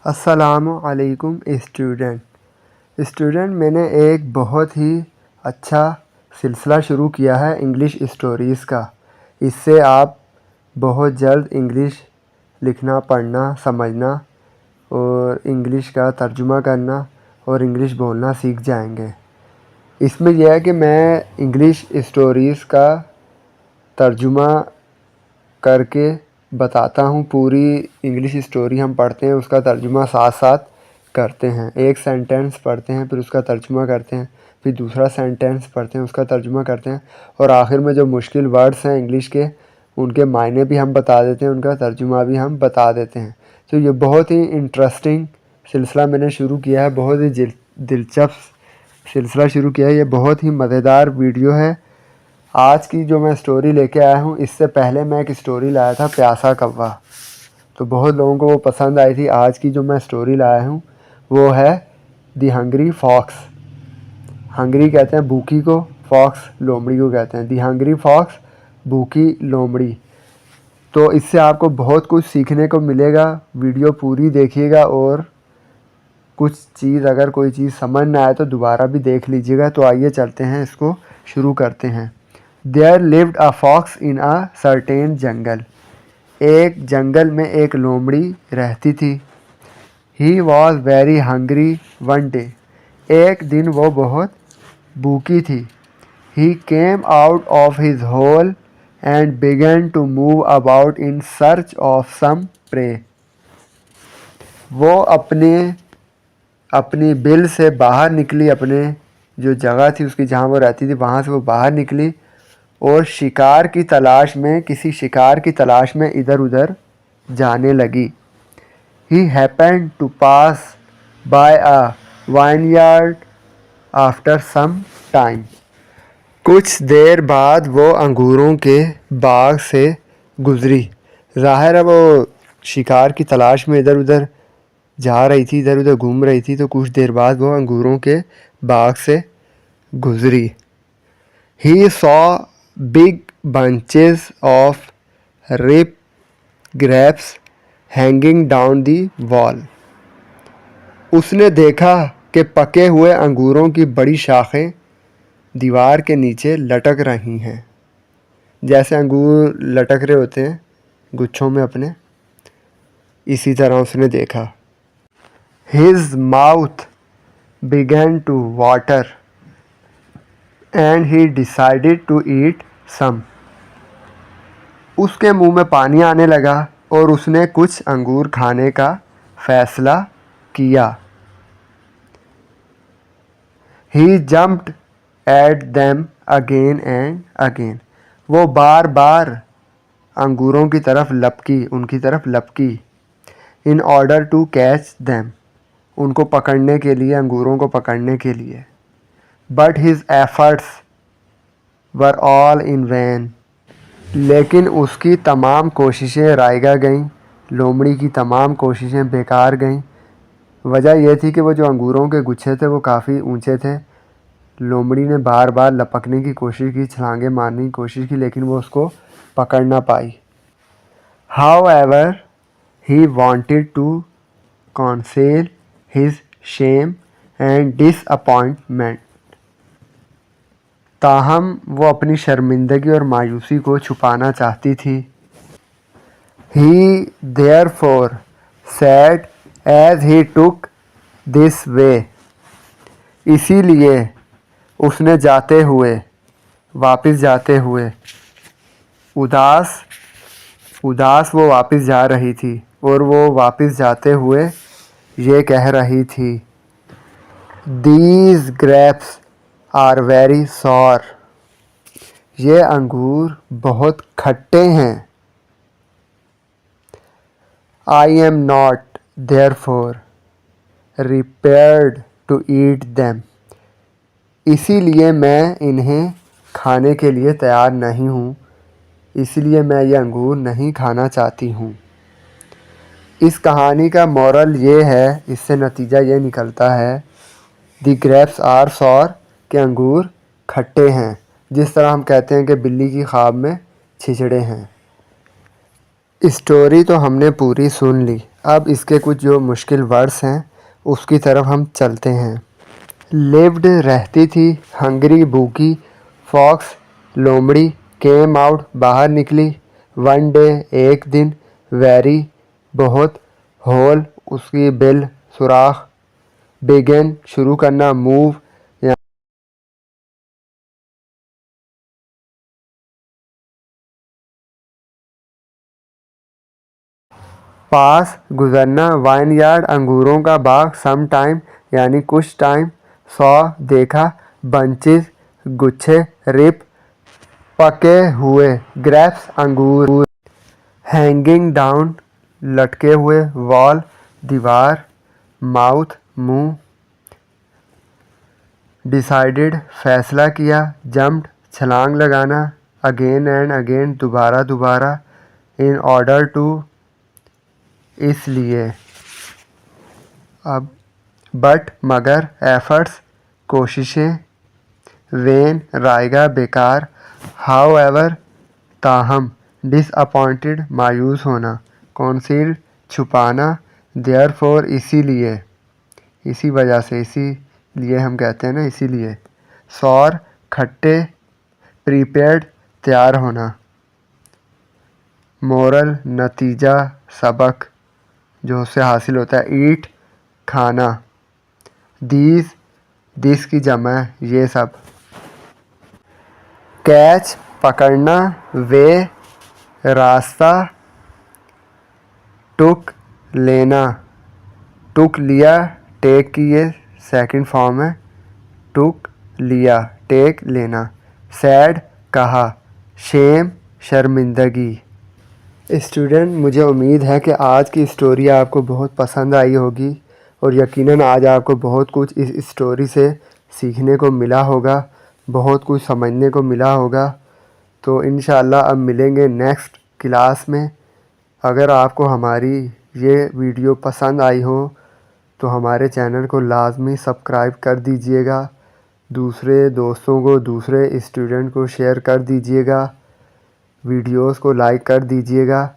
السلام علیکم اسٹوڈنٹ میں نے ایک بہت ہی اچھا سلسلہ شروع کیا ہے انگلش اسٹوریز کا۔ اس سے آپ بہت جلد انگلش لکھنا، پڑھنا، سمجھنا اور انگلش کا ترجمہ کرنا اور انگلش بولنا سیکھ جائیں گے۔ اس میں یہ ہے کہ میں انگلش اسٹوریز کا ترجمہ کر کے بتاتا ہوں۔ پوری انگلش اسٹوری ہم پڑھتے ہیں، اس کا ترجمہ ساتھ ساتھ کرتے ہیں۔ ایک سینٹینس پڑھتے ہیں، پھر اس کا ترجمہ کرتے ہیں، پھر دوسرا سینٹینس پڑھتے ہیں، اس کا ترجمہ کرتے ہیں، اور آخر میں جو مشکل ورڈز ہیں انگلش کے ان کے معنی بھی ہم بتا دیتے ہیں، ان کا ترجمہ بھی ہم بتا دیتے ہیں۔ تو یہ بہت ہی انٹرسٹنگ سلسلہ میں نے شروع کیا ہے، بہت ہی دلچسپ سلسلہ شروع کیا ہے۔ یہ بہت ہی مزیدار ویڈیو ہے۔ آج کی جو میں اسٹوری لے کے آیا ہوں، اس سے پہلے میں ایک اسٹوری لایا تھا پیاسا کوا، تو بہت لوگوں کو وہ پسند آئی تھی۔ آج کی جو میں اسٹوری لایا ہوں وہ ہے دی ہنگری فاکس۔ ہنگری کہتے ہیں بھوکی کو، فاکس لومڑی کو کہتے ہیں۔ دی ہنگری فاکس، بھوکی لومڑی۔ تو اس سے آپ کو بہت کچھ سیکھنے کو ملے گا۔ ویڈیو پوری دیکھیے گا، اور اگر کوئی چیز سمجھ نہ آئے تو دوبارہ بھی دیکھ لیجیے گا۔ تو آئیے چلتے ہیں، اس کو شروع کرتے ہیں۔ There lived a fox in a certain jungle. ایک جنگل میں ایک لومڑی رہتی تھی۔ He was very hungry one day. ایک دن وہ بہت بھوکی تھی۔ He came out of his hole and began to move about in search of some prey. وہ اپنی بل سے باہر نکلی، اپنے جو جگہ تھی اس کی جہاں وہ رہتی تھی وہاں سے وہ باہر نکلی، اور کسی شکار کی تلاش میں ادھر ادھر جانے لگی۔ He happened to pass by a vineyard after some time. کچھ دیر بعد وہ انگوروں کے باغ سے گزری۔ ظاہر ہے وہ شکار کی تلاش میں ادھر ادھر جا رہی تھی، ادھر ادھر گھوم رہی تھی، تو کچھ دیر بعد وہ انگوروں کے باغ سے گزری۔ He saw big bunches of ripe grapes hanging down the wall. اس نے دیکھا کہ پکے ہوئے انگوروں کی بڑی شاخیں دیوار کے نیچے لٹک رہی ہیں۔ جیسے انگور لٹک رہے ہوتے ہیں گچھوں میں اپنے، اسی طرح اس نے دیکھا۔ His mouth began to water and he decided to eat some. اس کے منہ میں پانی آنے لگا اور اس نے کچھ انگور کھانے کا فیصلہ کیا۔ He jumped at them again and again. وہ بار بار انگوروں کی طرف لپکی in order to catch them. ان کو پکڑنے کے لیے، انگوروں کو پکڑنے کے لیے۔ But his efforts were all in vain. لیکن اس کی تمام کوششیں رائگاں گئیں، لومڑی کی تمام کوششیں بیکار گئیں۔ وجہ یہ تھی کہ وہ جو انگوروں کے گچھے تھے وہ کافی اونچے تھے۔ لومڑی نے بار بار لپکنے کی کوشش کی، چھلانگیں مارنے کی کوشش کی، لیکن وہ اس کو پکڑ نہ پائی۔ However, he wanted to conceal his shame and disappointment. تاہم وہ اپنی شرمندگی اور مایوسی کو چھپانا چاہتی تھی۔ He therefore said as he took this way. اسی لیے اس نے واپس جاتے ہوئے اداس وہ واپس جا رہی تھی، اور وہ واپس جاتے ہوئے یہ کہہ رہی تھی، These grapes are very sour. یہ انگور بہت کھٹے ہیں۔ I am not therefore prepared to eat them. اسی لیے میں انہیں کھانے کے لیے تیار نہیں ہوں، اس لیے میں یہ انگور نہیں کھانا چاہتی ہوں۔ اس کہانی کا مورل یہ ہے، اس سے نتیجہ یہ نکلتا ہے، دی گریپس آر سور، کہ انگور کھٹے ہیں، جس طرح ہم کہتے ہیں کہ بلی کی خواب میں چھچڑے ہیں۔ اسٹوری تو ہم نے پوری سن لی۔ اب اس کے کچھ جو مشکل ورڈس ہیں اس کی طرف ہم چلتے ہیں. لیوڈ رہتی تھی, ہنگری بھوکی, فاکس لومڑی, کیم آؤٹ باہر نکلی, ون ڈے ایک دن, ویری بہت, ہول اس کی بل سوراخ, بگن شروع کرنا, موو پاس گزرنا, وائن یارڈ انگوروں کا باغ, سم ٹائم یعنی کچھ ٹائم, سو دیکھا, بنچز گچھے, رپ پکے ہوئے, گریپس انگور, ہینگنگ ڈاؤن لٹکے ہوئے, وال دیوار, ماؤتھ منہ, ڈیسائیڈڈ فیصلہ کیا, جمپڈ چھلانگ لگانا, اگین اینڈ اگین دوبارہ دوبارہ, ان آرڈر ٹو اس لیے. اب بٹ مگر, ایفرٹس کوششیں, وین رائگاں بیکار, ہاؤ ایور تاہم, ڈس اپوائنٹڈ مایوس ہونا, کنسیلڈ چھپانا, دیئر فور اسی لیے, اسی وجہ سے, اسی لیے ہم کہتے ہیں نا, اسی لیے. سور کھٹے, پریپیئرڈ تیار ہونا, مورل نتیجہ سبق جو اس سے حاصل ہوتا ہے, ایٹ کھانا, دیز دس کی جمع ہے, یہ سب. کیچ پکڑنا, وے راستہ, ٹک لینا, ٹک لیا, ٹیک کی یہ سیکنڈ فارم ہے, ٹک لیا ٹیک لینا. سیڈ کہا, شیم شرمندگی. اسٹوڈنٹ, مجھے امید ہے کہ آج کی اسٹوری آپ کو بہت پسند آئی ہوگی اور یقیناً آج آپ کو بہت کچھ اس اسٹوری سے سیکھنے کو ملا ہوگا, بہت کچھ سمجھنے کو ملا ہوگا. تو انشاءاللہ اب ملیں گے نیکسٹ کلاس میں. اگر آپ کو ہماری یہ ویڈیو پسند آئی ہو تو ہمارے چینل کو لازمی سبسکرائب کر دیجئے گا, دوسرے دوستوں کو, دوسرے اسٹوڈنٹ کو شیئر کر دیجئے گا, ویڈیوز کو لائک کر دیجئے گا.